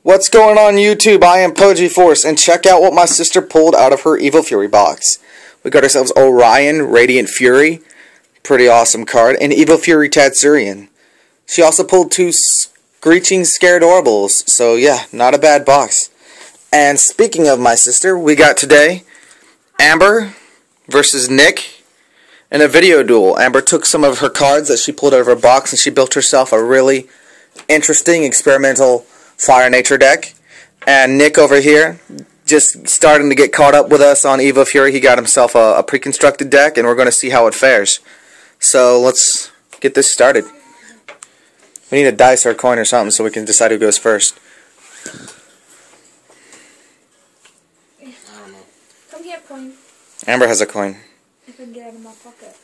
What's going on YouTube? I am Poji Force, and check out what my sister pulled out of her Evil Fury box. We got ourselves Orion Radiant Fury, pretty awesome card, and Evil Fury Tatsurian. She also pulled two Screeching Scared Orbles, so yeah, not a bad box. And speaking of my sister, we got today Amber versus Nick in a video duel. Amber took some of her cards that she pulled out of her box and she built herself a really interesting experimental Fire Nature deck. And Nick over here, just starting to get caught up with us on Evo Fury, he got himself a pre-constructed deck, and we're going to see how it fares. So let's get this started. We need a dice or a coin or something so we can decide who goes first. I don't know. Come get a coin. Amber has a coin. I can get it in my pocket.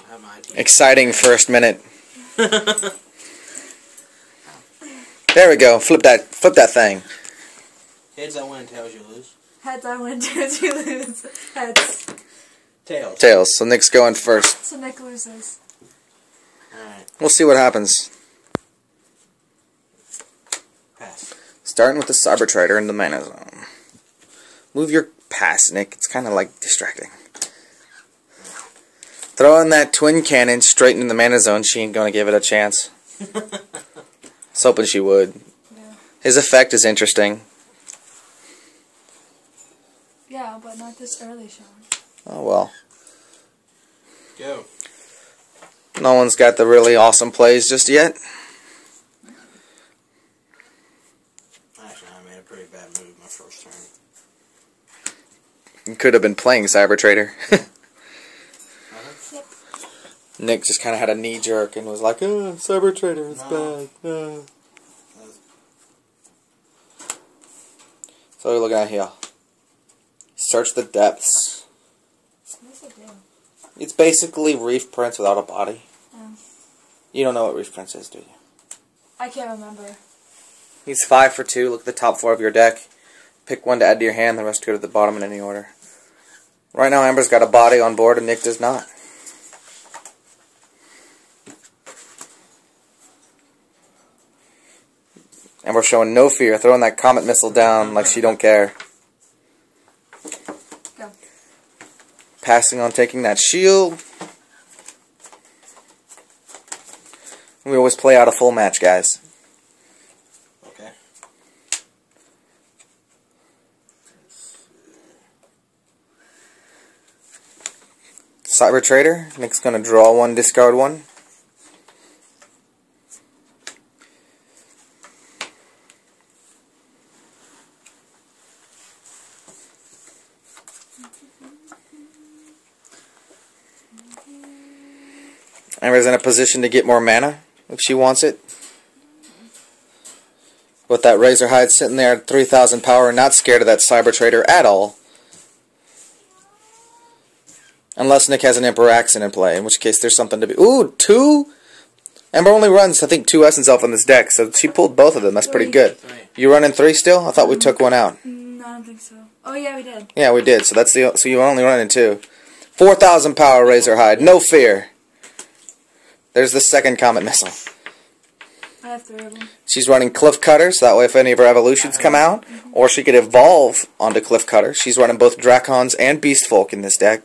I have my idea. Exciting first minute. There we go. Flip that thing. Heads I win, tails you lose. Heads I win, tails you lose. Heads. Tails. Tails. So Nick's going first. So Nick loses. Alright. We'll see what happens. Pass. Starting with the Cyber Trader in the mana zone. Move your pass, Nick. It's kind of like distracting. Throwing that twin cannon straight into the mana zone, she ain't going to give it a chance. I was hoping she would. Yeah. His effect is interesting. Yeah, but not this early, Sean. Oh well. Go. No one's got the really awesome plays just yet. Actually, I made a pretty bad move my first turn. You could have been playing Cyber Trader. Yep. Nick just kind of had a knee jerk and was like, oh, Cyber Trader, it's No. bad. So what are we looking at here? Search the depths. What's it do? It's basically Reef Prince without a body. You don't know what Reef Prince is, do you? I can't remember. He's 5 for 2. Look at the top 4 of your deck. Pick one to add to your hand, the rest go to the bottom in any order. Right now Amber's got a body on board and Nick does not. And we're showing no fear, throwing that comet missile down like she don't care. Go. Passing on taking that shield. We always play out a full match, guys. Okay. Cyber Trader. Nick's going to draw one, discard one. Amber's in a position to get more mana if she wants it. With that Razorhide sitting there at 3,000 power, not scared of that Cyber Trader at all. Unless Nick has an Emperor Accent in play, in which case there's something to be... Ooh, 2? Amber only runs, I think, 2 Essence Elf on this deck, so she pulled both of them. That's pretty good. 3. You running 3 still? I thought we took one out. No, I don't think so. Oh yeah, we did. Yeah, we did. So that's the you're only running 2. 4,000 power Razorhide, no fear. There's the second Comet Missile. I have 3 of them. She's running Cliff Cutter, so that way if any of her evolutions come out, or she could evolve onto Cliff Cutter. She's running both Dracons and Beast Folk in this deck.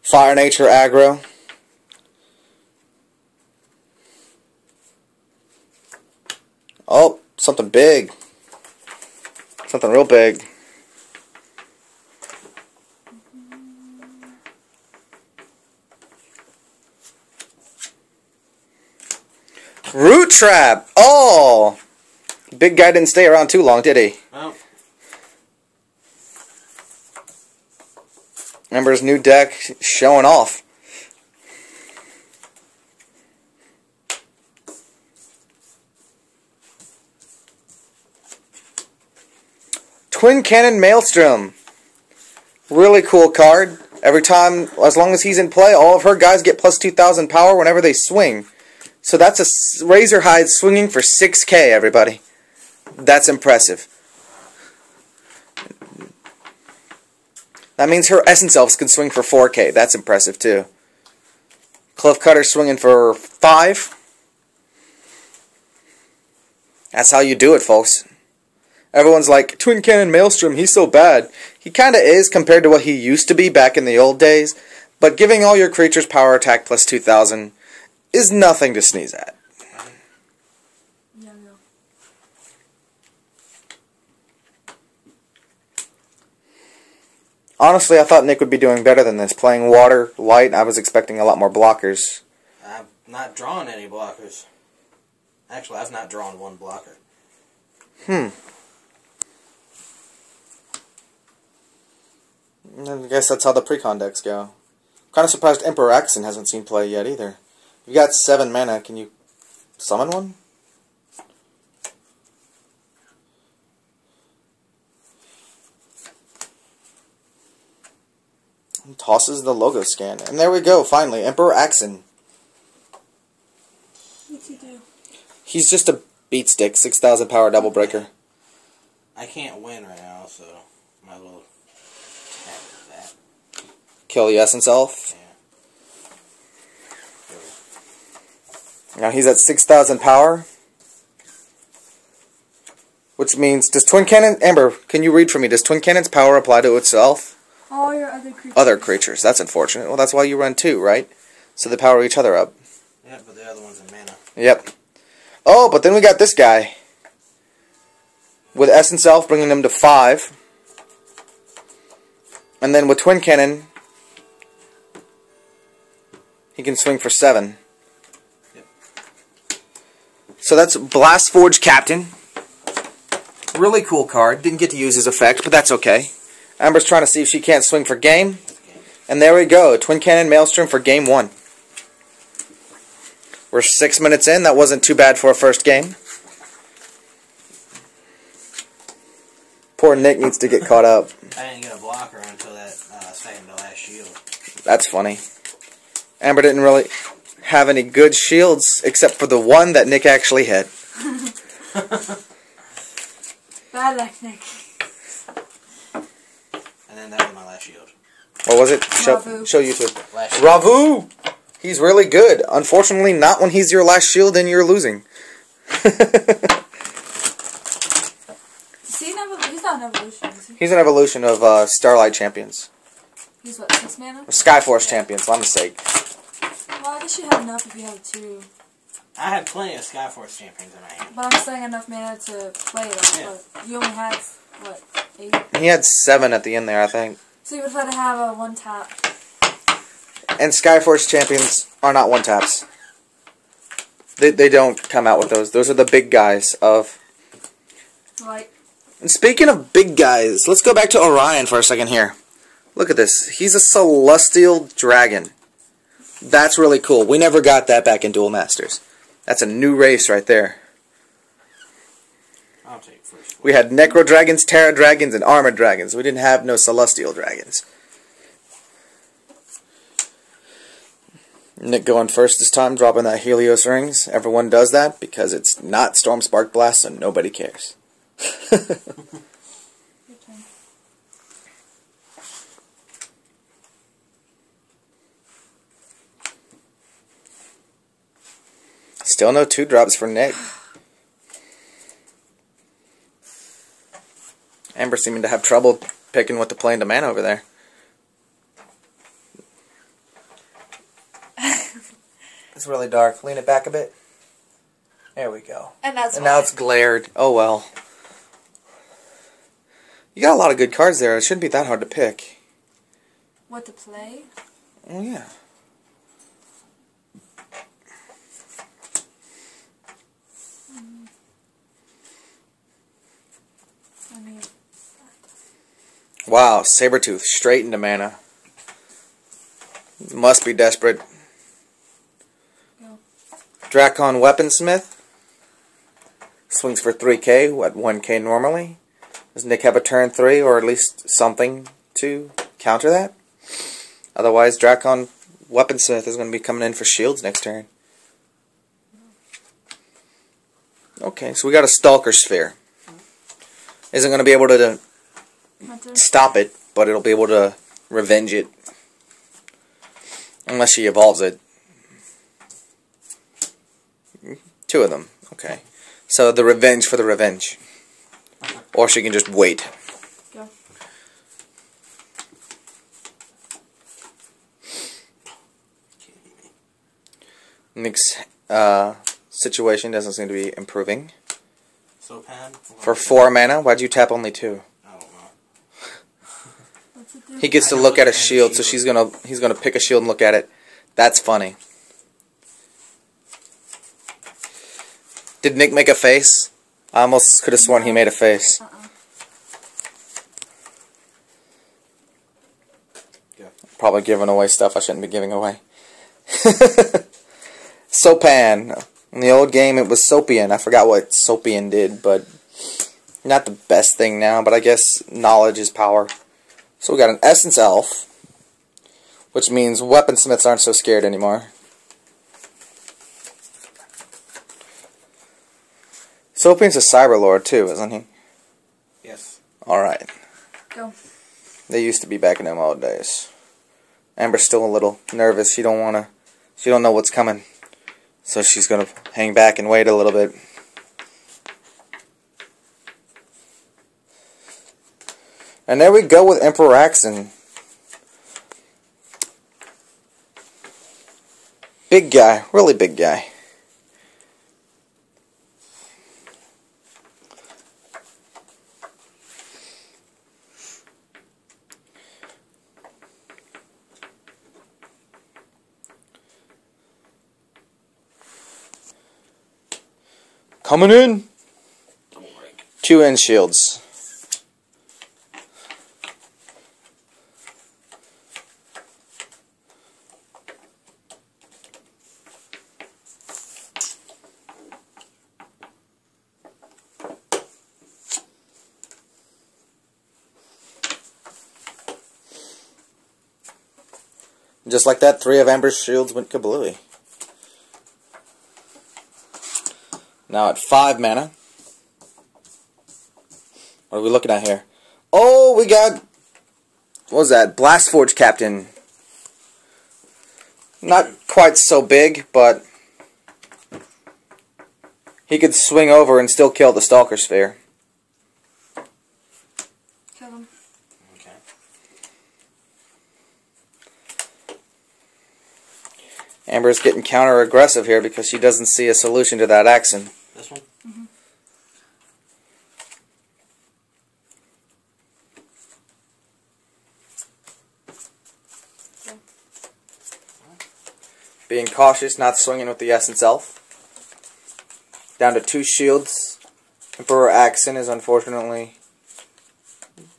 Fire Nature aggro. Oh, something big. Something real big. Root Trap! Oh! Big guy didn't stay around too long, did he? Well. Amber's new deck showing off. Twin Cannon Maelstrom. Really cool card. Every time, as long as he's in play, all of her guys get plus 2,000 power whenever they swing. So that's a Razorhide swinging for 6k, everybody. That's impressive. That means her Essence Elves can swing for 4k. That's impressive, too. Cliff Cutter swinging for 5. That's how you do it, folks. Everyone's like, Twin Cannon Maelstrom, he's so bad. He kinda is compared to what he used to be back in the old days, but giving all your creatures power attack plus 2,000 is nothing to sneeze at. Yeah, no. Honestly, I thought Nick would be doing better than this. Playing water, light, I was expecting a lot more blockers. I've not drawn any blockers. Actually, I've not drawn one blocker. I guess that's how the precon decks go. Kind of surprised Emperor Axon hasn't seen play yet either. You got 7 mana, can you summon one? And tosses the logo scan. And there we go, finally, Emperor Axon. What's he do? He's just a beat stick, 6,000 power double breaker. I can't win right now, so might as well have that. Kill the Essence Elf. Yeah. Now he's at 6,000 power. Which means, does Twin Cannon... Amber, can you read for me? Does Twin Cannon's power apply to itself? All your other creatures. Other creatures. That's unfortunate. Well, that's why you run 2, right? So they power each other up. Yeah, but the other one's in mana. Yep. Oh, but then we got this guy. With Essence Elf, bringing them to 5. And then with Twin Cannon, he can swing for 7. Yep. So that's Blast Forge Captain. Really cool card. Didn't get to use his effect, but that's okay. Amber's trying to see if she can't swing for game. And there we go. Twin Cannon Maelstrom for game 1. We're 6 minutes in. That wasn't too bad for a first game. Poor Nick needs to get caught up. I didn't get a blocker until that second to last shield. That's funny. Amber didn't really have any good shields, except for the one that Nick actually hit. Bad luck, Nick. And then that was my last shield. What was it? Ravu. Show YouTube. Last shield. Ravu! He's really good. Unfortunately, not when he's your last shield and you're losing. He's not an evolution, is he? He's an evolution of Starlight Champions. He's what, 6 mana? Skyforce Champions, my mistake. Well, I guess you have enough if you have 2. I had plenty of Skyforce champions in my hand. But I'm saying enough mana to play them. Yeah. But you only had, what, 8? He had 7 at the end there, I think. So you would have had to have a 1-tap. And Skyforce Champions are not one-taps. They don't come out with those. Those are the big guys of... Right. And speaking of big guys, let's go back to Orion for a second here. Look at this. He's a Celestial Dragon. That's really cool. We never got that back in Duel Masters. That's a new race right there. I'll take first. We had Necro Dragons, Terra Dragons, and Armored Dragons. We didn't have no Celestial Dragons. Nick going first this time, dropping that Helios Rings. Everyone does that because it's not Storm Spark Blast, so nobody cares. Your turn. Still no 2-drops for Nick. Amber seeming to have trouble picking what to play into mana over there. It's really dark. Lean it back a bit. There we go. And that's And now it's glared. Oh well. You got a lot of good cards there. It shouldn't be that hard to pick. what to play. Oh yeah. I mean, Wow, Sabretooth straight into mana. Must be desperate. go. Dracon Weaponsmith. Swings for 3k at 1k normally. Does Nick have a turn 3 or at least something to counter that? Otherwise, Dracon Weaponsmith is going to be coming in for shields next turn. Okay, so we got a Stalker Sphere. Isn't going to be able to My turn. stop it, but it'll be able to revenge it. Unless she evolves it. 2 of them. Okay. So the revenge for the revenge. Or she can just wait. Go. Nick's situation doesn't seem to be improving. So pan? For 4 mana, why'd you tap only 2? I don't know. What's it do? He gets to look at a shield, so he's gonna pick a shield and look at it. That's funny. Did Nick make a face? I almost could have sworn he made a face. Yeah. Probably giving away stuff I shouldn't be giving away. Sopan. In the old game, it was Sopian. I forgot what Sopian did, but not the best thing now. But I guess knowledge is power. So we got an Essence Elf, which means weaponsmiths aren't so scared anymore. Sopian's a Cyberlord too, isn't he? Yes. Alright. Go. They used to be back in them old days. Amber's still a little nervous. She don't know what's coming. So she's gonna hang back and wait a little bit. And there we go with Emperor Axon. Big guy, really big guy. Coming in. 2 end shields. Just like that, 3 of Amber's shields went kablooey. Now at 5 mana. What are we looking at here? Oh, we got... What was that? Blastforge Captain. Not quite so big, but... he could swing over and still kill the Stalker Sphere. Kill him. Okay. Amber's getting counter-aggressive here because she doesn't see a solution to that Axon. This one? Mm-hmm. Being cautious, not swinging with the Essence Elf. Down to 2 shields. Emperor Axon is unfortunately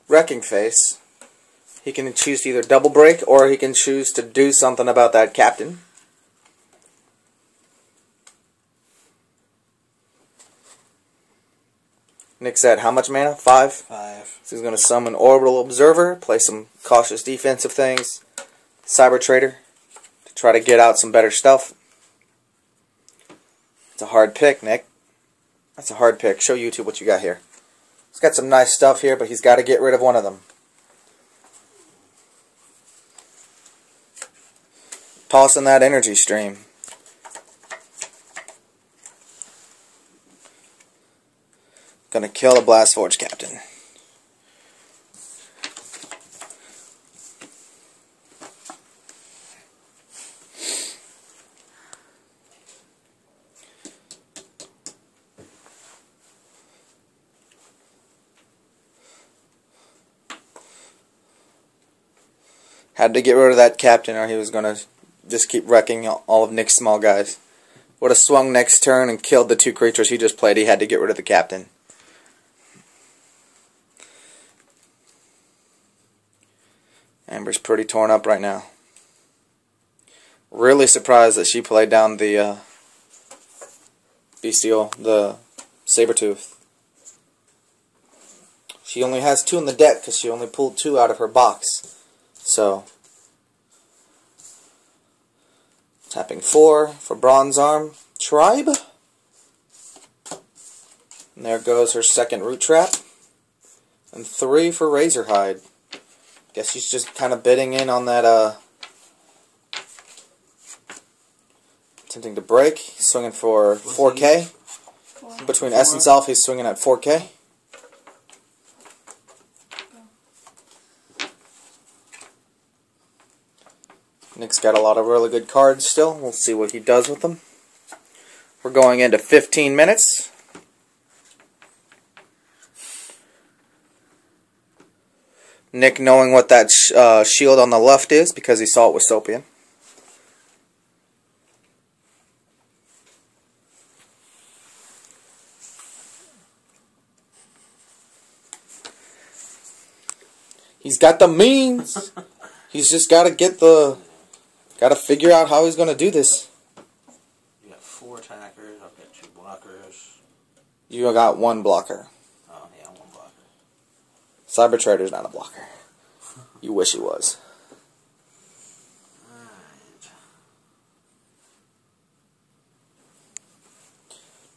Wrecking Face. He can choose to either double break or he can choose to do something about that captain. Nick said, how much mana? 5? 5. So he's going to summon Orbital Observer, play some cautious defensive things, Cyber Trader, to try to get out some better stuff. It's a hard pick, Nick. That's a hard pick. Show YouTube what you got here. He's got some nice stuff here, but he's got to get rid of one of them. Tossing that energy stream. Gonna kill a Blastforge Captain. Had to get rid of that captain or he was gonna just keep wrecking all of Nick's small guys. Would have swung next turn and killed the 2 creatures he just played. He had to get rid of the captain. Amber's pretty torn up right now. Really surprised that she played down the Bestial, the Sabertooth. She only has 2 in the deck because she only pulled 2 out of her box. So, tapping 4 for Bronze Arm Tribe. And there goes her second Root Trap. And 3 for Razorhide. Guess she's just kind of bidding in on that, attempting to break. Swinging for 4K. 4. Between Essence Elf, he's swinging at 4K. Nick's got a lot of really good cards still. We'll see what he does with them. We're going into 15 minutes. Nick knowing what that shield on the left is because he saw it with Sopian. He's got the means. He's just got to get the... Got to figure out how he's going to do this. You got 4 attackers. I've got 2 blockers. You got 1 blocker. Oh, yeah, 1 blocker. Cyber Trader's not a blocker. You wish he was. Alright.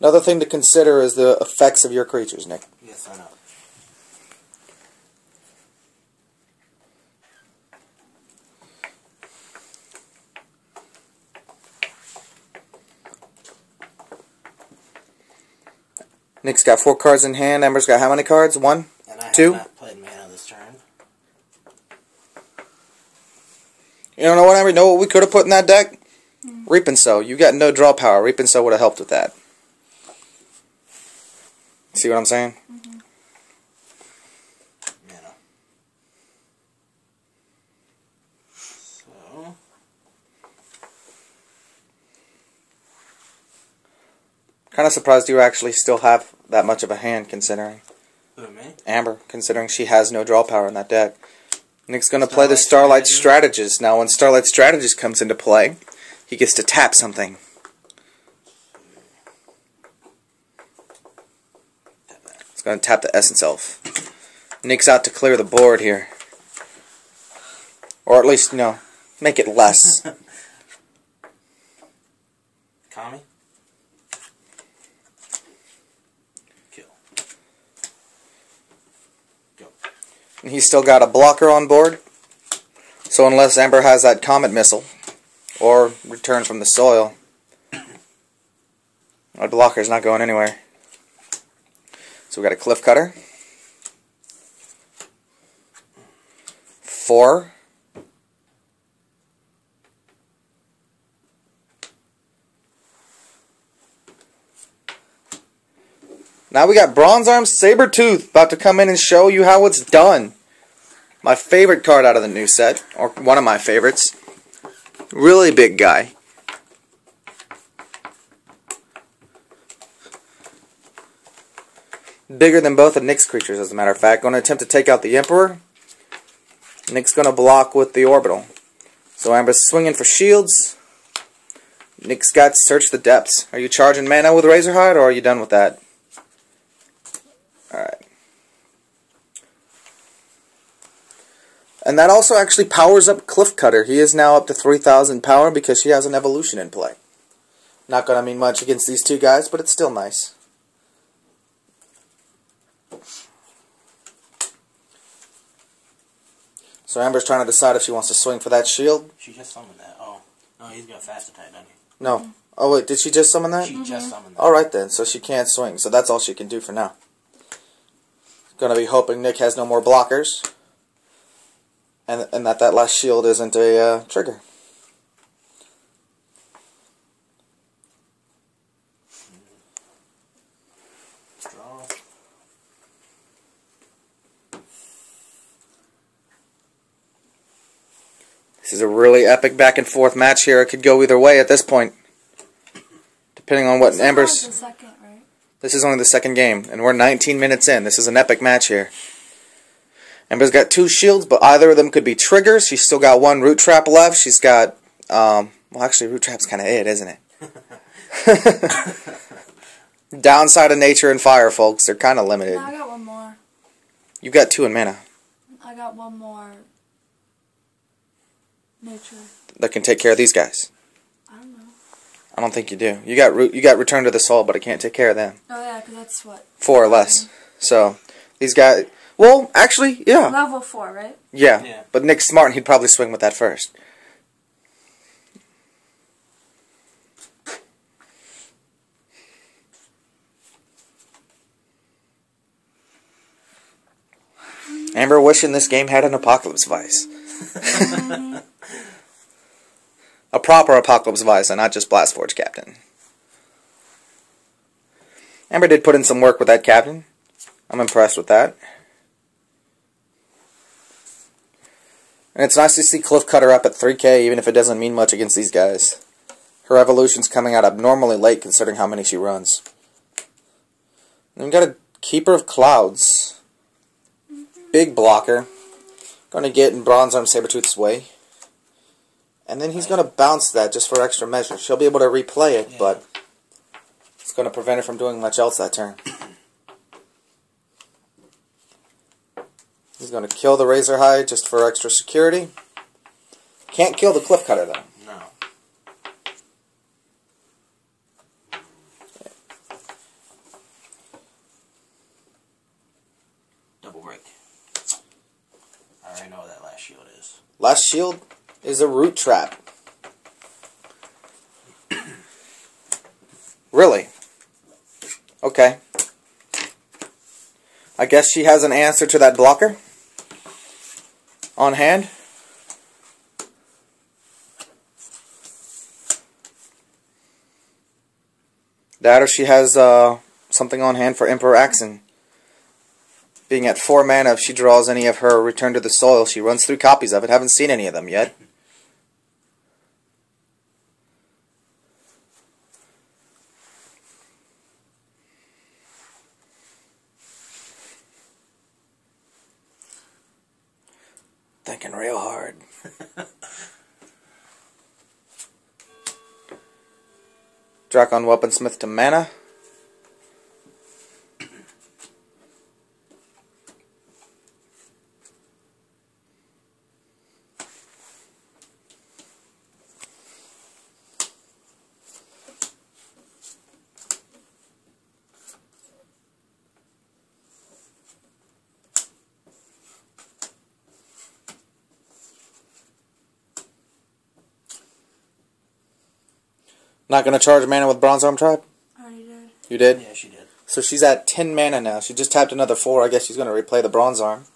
Another thing to consider is the effects of your creatures, Nick. Yes, I know. Nick's got 4 cards in hand. Ember's got how many cards? 1? And I 2? have not played mana this turn. You know what, Ember? You know what we could have put in that deck? Reap and Sow. You got no draw power. Reap and Sow would have helped with that. See what I'm saying? Mana. So... Kind of surprised you actually still have that much of a hand, considering. Who, me? Amber, considering she has no draw power in that deck. Nick's going to play the Starlight Strategist. Now, when Starlight Strategist comes into play, he gets to tap something. He's going to tap the Essence Elf. Nick's out to clear the board here. Or at least, you know, make it less. Kami? Kill. Go. And he's still got a blocker on board. So unless Ember has that Comet Missile, or Return from the Soil, our blocker's not going anywhere. So we got a Cliff Cutter. 4. Now we got Bronze Arm Sabertooth about to come in and show you how it's done. My favorite card out of the new set, or one of my favorites. Really big guy. Bigger than both of Nick's creatures, as a matter of fact. Going to attempt to take out the Emperor. Nick's going to block with the Orbital. So Amber's swinging for shields. Nick's got Search the Depths. Are you charging mana with Razorhide, or are you done with that? Alright. And that also actually powers up Cliff Cutter. He is now up to 3,000 power because she has an evolution in play. Not going to mean much against these two guys, but it's still nice. So Amber's trying to decide if she wants to swing for that shield. She just summoned that. Oh. No, he's got fast attack, doesn't he? No. Oh wait, did she just summon that? She just summoned that. Alright then, so she can't swing. So that's all she can do for now. Gonna be hoping Nick has no more blockers. And that last shield isn't a trigger. Draw. This is a really epic back and forth match here. It could go either way at this point. Depending on what Amber's... The second, right? This is only the second game, and we're 19 minutes in. This is an epic match here. Amber's got 2 shields, but either of them could be triggers. She's still got 1 Root Trap left. She's got, well, actually, Root Trap's kind of it, isn't it? Downside of Nature and Fire, folks. They're kind of limited. No, I got 1 more. You've got 2 in mana. I got 1 more. Nature. That can take care of these guys. I don't know. I don't think you do. You got Return to the Soul, but I can't take care of them. Oh yeah, because that's what? 4 or less. So, these guys... Well, actually, yeah. Level 4, right? Yeah. But Nick's smart, and he'd probably swing with that first. Amber wishing this game had an Apocalypse Vice. A proper Apocalypse Vice and not just Blast Forge Captain. Amber did put in some work with that Captain. I'm impressed with that. And it's nice to see Cliff Cutter up at 3K, even if it doesn't mean much against these guys. Her evolution's coming out abnormally late, considering how many she runs. Then we got a Keeper of Clouds. Big blocker. Going to get in Bronze Arm Sabertooth's way. And then he's going to bounce that just for extra measure. She'll be able to replay it, but it's going to prevent her from doing much else that turn. He's going to kill the Razorhide just for extra security. Can't kill the Cliff Cutter, though. No. Double break. I already know what that last shield is. Last shield is a root trap. Really? Okay. I guess she has an answer to that blocker on hand. That or she has something on hand for Emperor Axon. Being at 4 mana, if she draws any of her Return to the Soil, she runs 3 copies of it. Haven't seen any of them yet. Thinking real hard. Drakon Weaponsmith to mana. Not going to charge mana with Bronze Arm Tribe? I already did. You did? Yeah, she did. So she's at 10 mana now. She just tapped another 4. I guess she's going to replay the Bronze Arm.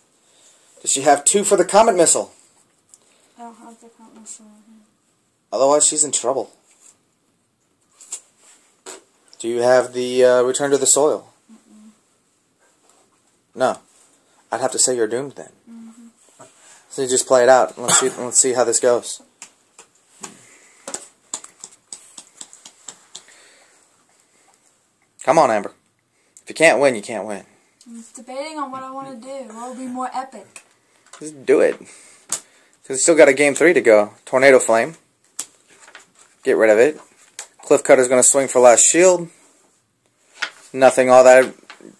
Does she have 2 for the Comet Missile? I don't have the Comet Missile. Otherwise, she's in trouble. Do you have the Return to the Soil? No. I'd have to say you're doomed then. So you just play it out. Let's see how this goes. Come on, Amber. If you can't win, you can't win. I'm just debating on what I want to do. What would be more epic? Just do it. Because you still got a game 3 to go. Tornado Flame. Get rid of it. Cliff Cutter's going to swing for last shield. Nothing all that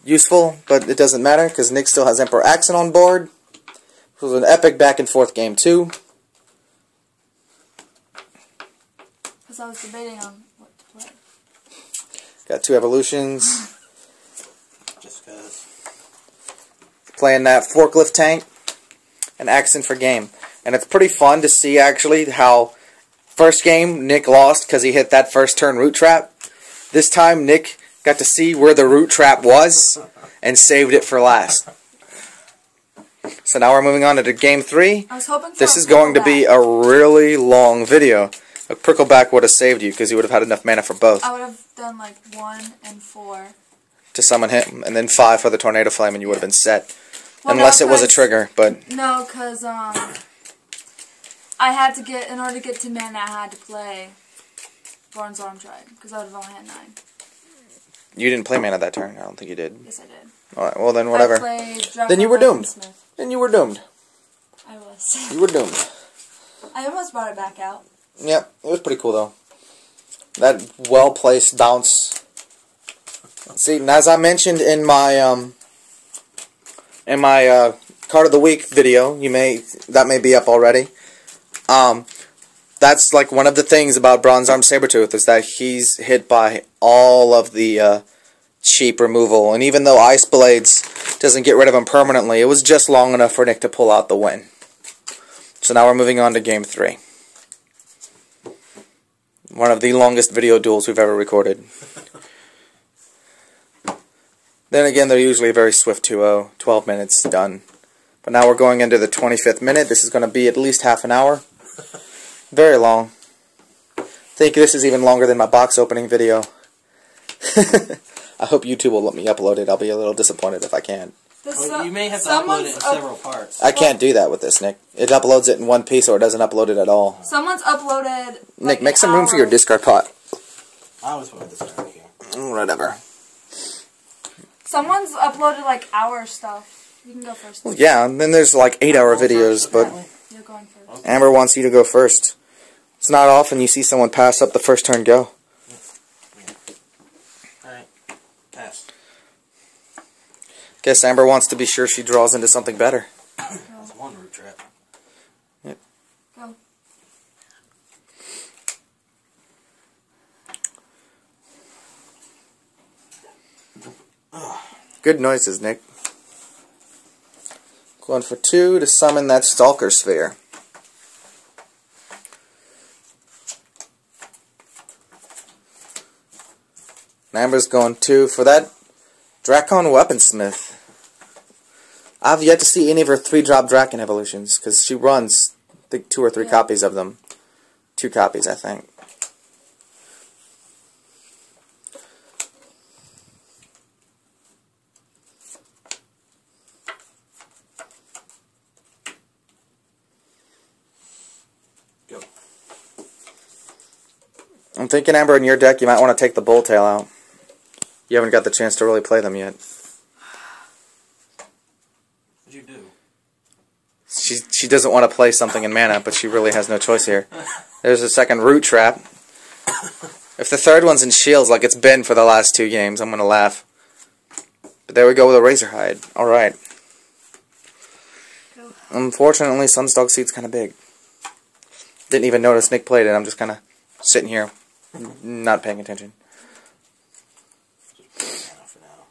useful, but it doesn't matter because Nick still has Emperor Axon on board. It was an epic back and forth game 2. Because I was debating on what to play. Got 2 evolutions. Just because. Playing that forklift tank and Axon for game. And it's pretty fun to see actually how first game Nick lost because he hit that first turn root trap. This time Nick got to see where the root trap was and saved it for last. So now we're moving on to game 3. I was hoping for This is going to be a really long video. A Prickleback would have saved you because you would have had enough mana for both. I would have done like 1 and 4. To summon him, and then 5 for the Tornado Flame, and you would have been set. Well, Unless no, it was a trigger, but... No, because I had to get, in order to get to mana, I had to play Bronze Arm Tribe, because I would have only had 9. You didn't play mana that turn. I don't think you did. Yes, I did. Alright, well then whatever. I played Then you were doomed. Smith. Then you were doomed. I was. You were doomed. I almost brought it back out. Yep, it was pretty cool though. That well-placed bounce. See, and as I mentioned in my card of the week video, that may be up already. That's like one of the things about Bronze Arm Sabertooth is that he's hit by all of the cheap removal, and even though Ice Blades doesn't get rid of him permanently, it was just long enough for Nick to pull out the win. So now we're moving on to game 3. One of the longest video duels we've ever recorded. Then again, they're usually very swift 2-0. 12 minutes, done. But now we're going into the 25th minute. This is going to be at least half an hour. Very long. I think this is even longer than my box opening video. I hope YouTube will let me upload it. I'll be a little disappointed if I can't. Well, you may have to upload it in several parts. I can't do that with this, Nick. It uploads it in one piece or it doesn't upload it at all. Someone's uploaded... Nick, make some room for your discard pot. I always put this over here. Whatever. Someone's uploaded like our stuff. You can go first. Well, yeah, and then there's like 8-hour videos, but You're going first. Okay. Amber wants you to go first. It's not often you see someone pass up the first turn go. Alright. Pass. Guess Amber wants to be sure she draws into something better. That's one root trap. Yep. Go. Good noises, Nick. Going for 2 to summon that Stalker Sphere. Amber's going 2 for that Dracon Weaponsmith. I've yet to see any of her 3-drop Draken evolutions, because she runs, I think, 2 or 3 copies of them. 2 copies, I think. Go. I'm thinking, Amber, in your deck, you might want to take the Bull Tail out. You haven't got the chance to really play them yet. What'd you do? She doesn't want to play something in mana, but she really has no choice here. There's a second Root Trap. If the third one's in shields like it's been for the last 2 games, I'm going to laugh. But there we go with a Razorhide. Alright. Unfortunately, Sunstalk Seed's kind of big. Didn't even notice Nick played it. I'm just kind of sitting here, not paying attention. For now.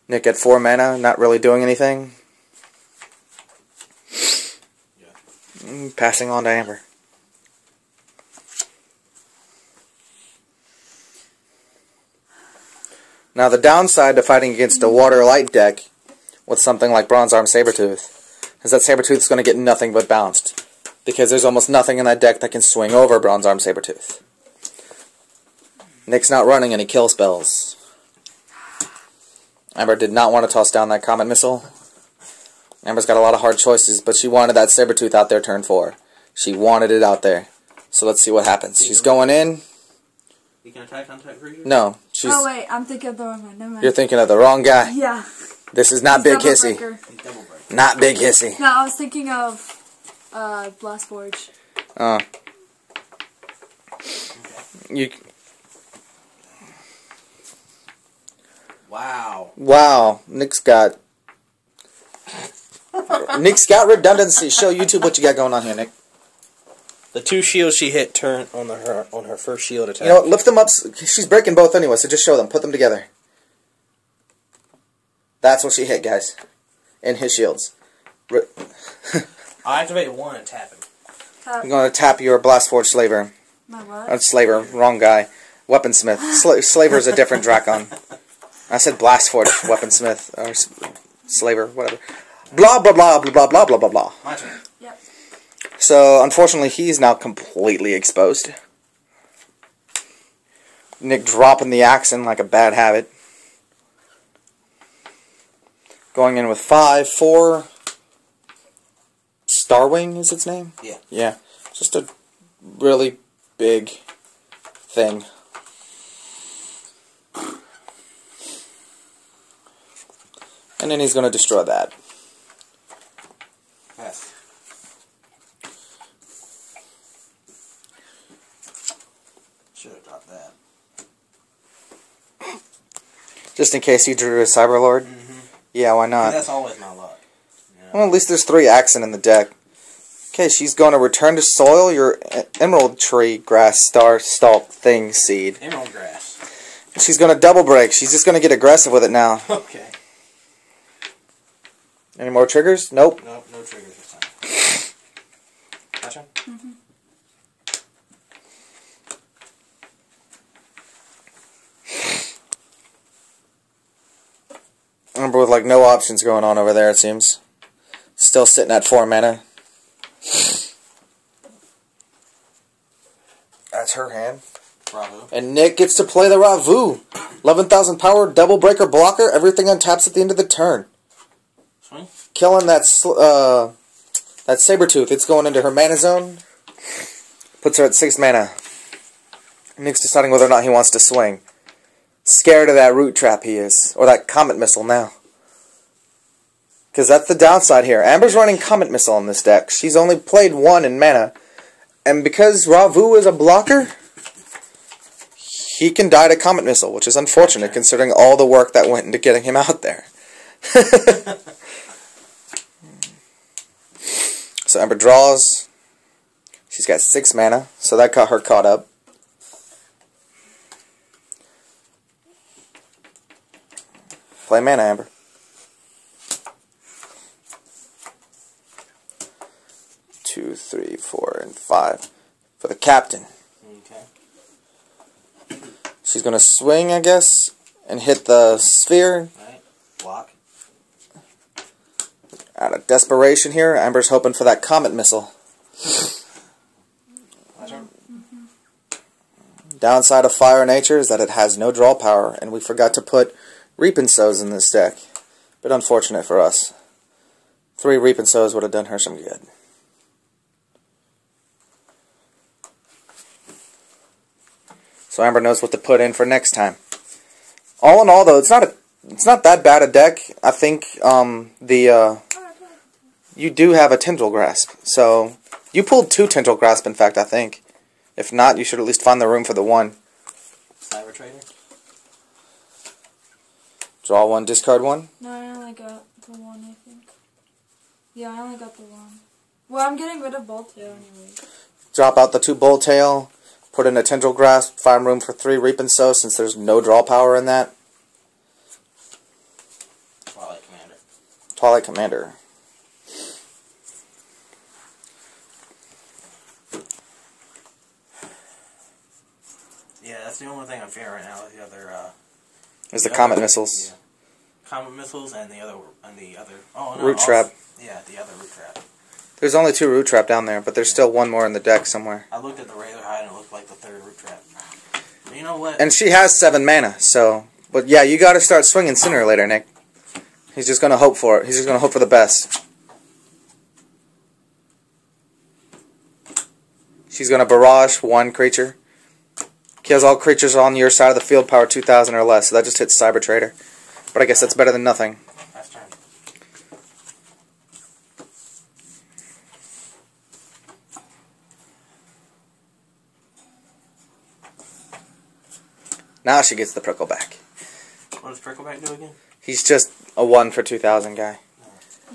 Nick at 4 mana, not really doing anything. Yeah. Passing on to Amber. Now the downside to fighting against a Water Light deck with something like Bronze Arm Sabertooth is that Sabertooth's going to get nothing but bounced. Because there's almost nothing in that deck that can swing over Bronze Arm Sabertooth. Nick's not running any kill spells. Amber did not want to toss down that Comet Missile. Amber's got a lot of hard choices, but she wanted that Sabertooth out there turn 4. She wanted it out there. So let's see what happens. She's going in. You can attack for you? No. She's, Oh wait, I'm thinking of the wrong one. Never mind. you're thinking of the wrong guy. Yeah. This is not He's Big Hissy. Double Breaker. Double break. Not Big Hissy. No, I was thinking of Blast Forge. Oh. You. Wow. Wow. Nick's got redundancy. Show YouTube what you got going on here, Nick. The 2 shields she hit turn on her first shield attack. You know what? Lift them up. She's breaking both anyway, so just show them. Put them together. That's what she hit, guys. In his shields. I activate 1 and tap him. I'm going to tap your Blast Forge Slaver. My what? Slaver. Wrong guy. Weaponsmith. Slaver is a different Dracon. I said Blast Forge Weaponsmith. Or Slaver. Whatever. Blah, blah, blah, blah, blah, blah, blah, blah, blah. My turn. Yep. So, unfortunately, he's now completely exposed. Nick dropping the axe in like a bad habit. Going in with 5, 4. Starwing is its name? Yeah. Yeah. Just a really big thing. And then he's going to destroy that. Pass. Should have dropped that. Just in case you drew a Cyberlord? Yeah, why not? That's always my luck. You know? Well, at least there's 3 accent in the deck. Okay, she's going to return to soil your Emerald Tree Grass Star Stalk Thing Seed. Emerald grass. She's going to double break. She's just going to get aggressive with it now. Okay. Any more triggers? Nope. Nope, no triggers this time. Gotcha. Amber with like no options going on over there, it seems. Still sitting at 4 mana. That's her hand. Bravo. And Nick gets to play the Ravu. 11,000 power, double breaker blocker, everything untaps at the end of the turn. Swing. Killing that Sabertooth. It's going into her mana zone. Puts her at 6 mana. Nick's deciding whether or not he wants to swing. Scared of that root trap he is. Or that comet missile now. Because that's the downside here. Amber's running comet missile on this deck. She's only played 1 in mana. And because Ravu is a blocker, he can die to comet missile, which is unfortunate considering all the work that went into getting him out there. So Amber draws. She's got 6 mana, so that got her caught up. Play mana, Amber. 2, 3, 4, and 5 for the captain. Okay. She's going to swing, I guess, and hit the sphere. Alright. Block. Out of desperation here, Amber's hoping for that comet missile. My turn. Downside of Fire Nature is that it has no draw power, and we forgot to put Reaping Sows in this deck. Bit unfortunate for us. 3 Reaping Sows would have done her some good. So Amber knows what to put in for next time. All in all, though, it's not that bad a deck. I think you do have a Tendril Grasp. So you pulled 2 Tendril Grasp, in fact, I think. If not, you should at least find the room for the 1. Cyber Trader. Draw 1, discard 1. No, I only got the 1, I think. Yeah, I only got the 1. Well, I'm getting rid of Boltail anyway. Drop out the 2 Boltail. Put in a Tendril Grasp. Find room for 3 Reap and Sow since there's no draw power in that. Twilight Commander. Twilight Commander. Yeah, that's the only thing I'm fearing right now. The other Is the Comet Missiles. Yeah. Comet Missiles and the other oh no, Root Trap. Yeah, the other Root Trap. There's only 2 Root Trap down there, but there's still 1 more in the deck somewhere. I looked at the Razor Hide and it looked like the 3rd Root Trap. But you know what? And she has 7 mana, so... But yeah, you gotta start swinging sooner or later, Nick. He's just gonna hope for it. He's just gonna hope for the best. She's gonna barrage 1 creature. Kills all creatures on your side of the field, power 2,000 or less, so that just hits Cyber Trader. But I guess that's better than nothing. Last turn. Now she gets the Prickle back. What does Prickleback do again? He's just a 1 for 2,000 guy.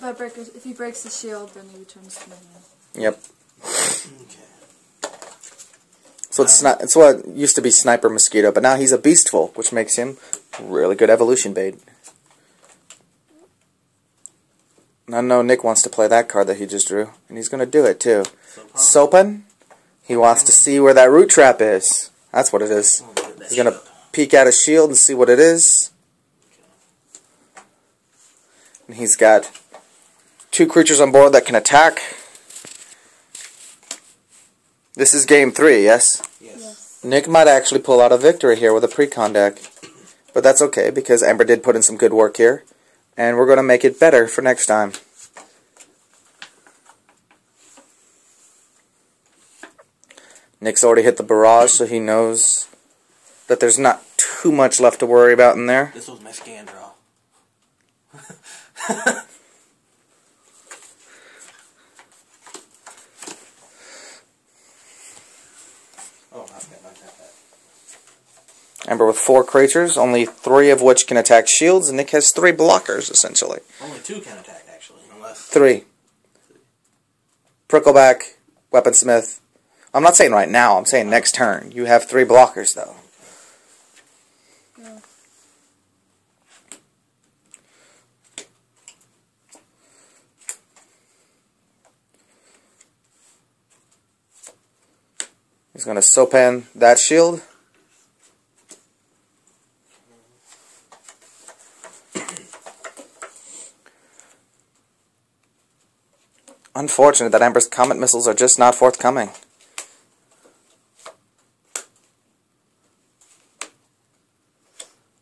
If he breaks the shield, then he returns to minion. Yep. Okay. So it's what used to be Sniper Mosquito, but now he's a Beast Folk, which makes him really good evolution bait. And I know Nick wants to play that card that he just drew, and he's going to do it too. Soapin? He wants to see where that Root Trap is. That's what it is. He's going to peek at his shield and see what it is. And he's got 2 creatures on board that can attack. This is game 3, yes? Yes. Nick might actually pull out a victory here with a Precon deck. But that's okay, because Amber did put in some good work here. And we're going to make it better for next time. Nick's already hit the barrage, so he knows that there's not too much left to worry about in there. This was my scan draw. Oh, not that. Amber with 4 creatures, only 3 of which can attack shields, and Nick has 3 blockers, essentially. Only 2 can attack, actually, unless... 3. Prickleback, Weaponsmith. I'm not saying right now, I'm saying next turn. You have 3 blockers, though. Yeah. He's going to Sopan that shield. Unfortunate that Amber's Comet Missiles are just not forthcoming.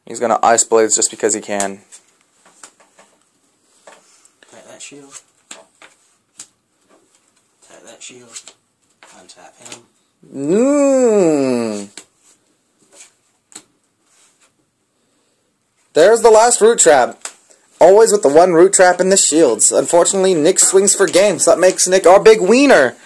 He's gonna Ice Blades just because he can. Attack that shield. Attack that shield. Untap him. There's the last Root Trap. Always with the one Root Trap in the shields. Unfortunately, Nick swings for game, so that makes Nick our big wiener.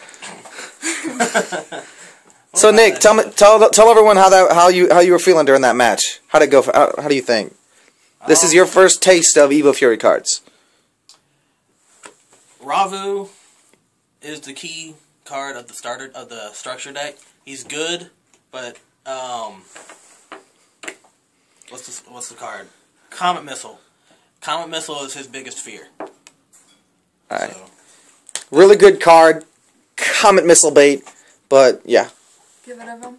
So Nick, tell everyone how you were feeling during that match. How'd it go? How do you think? This is your first taste of Evo Fury cards. Ravu is the key card of the structure deck. He's good, but what's the card? Comet Missile. Comet Missile is his biggest fear. Alright. So. Really good card. Comet Missile bait. But, yeah. Get rid of him.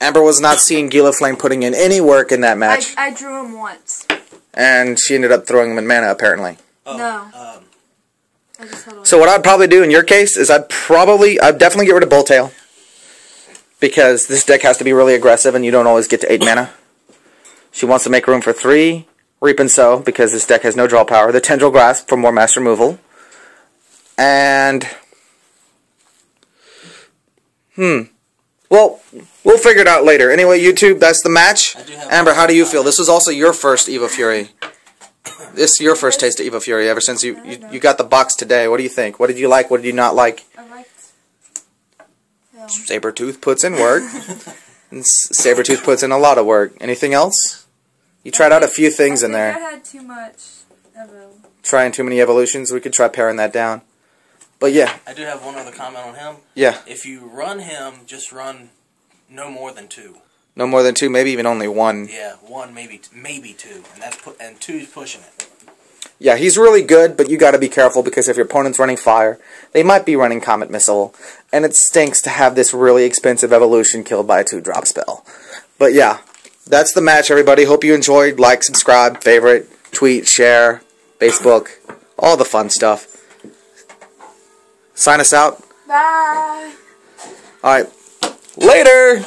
Amber was not seeing Gila Flame putting in any work in that match. I drew him once. And she ended up throwing him in mana, apparently. Oh, no. So what I'd probably do in your case is I'd definitely get rid of Bulltail. Because this deck has to be really aggressive and you don't always get to 8 mana. She wants to make room for 3. Reap and Sow, because this deck has no draw power. The Tendril Grasp for more mass removal. And... Well, we'll figure it out later. Anyway, YouTube, that's the match. Amber, how do you feel? This was also your first Evo Fury. This is your first taste of Evo Fury ever since you got the box today. What do you think? What did you like? What did you not like? I liked... Sabretooth puts in work. And Sabretooth puts in a lot of work. Anything else? You tried out a few things in there. I had too much Evo. Trying too many evolutions. We could try paring that down. But yeah. I do have one other comment on him. Yeah. If you run him, just run no more than 2. No more than 2, maybe even only 1. Yeah, 1, maybe 2, and 2's pushing it. Yeah, he's really good, but you got to be careful because if your opponent's running fire, they might be running Comet Missile, and it stinks to have this really expensive evolution killed by a 2-drop spell. But yeah, that's the match, everybody. Hope you enjoyed. Like, subscribe, favorite, tweet, share, Facebook, all the fun stuff. Sign us out. Bye. All right. Later.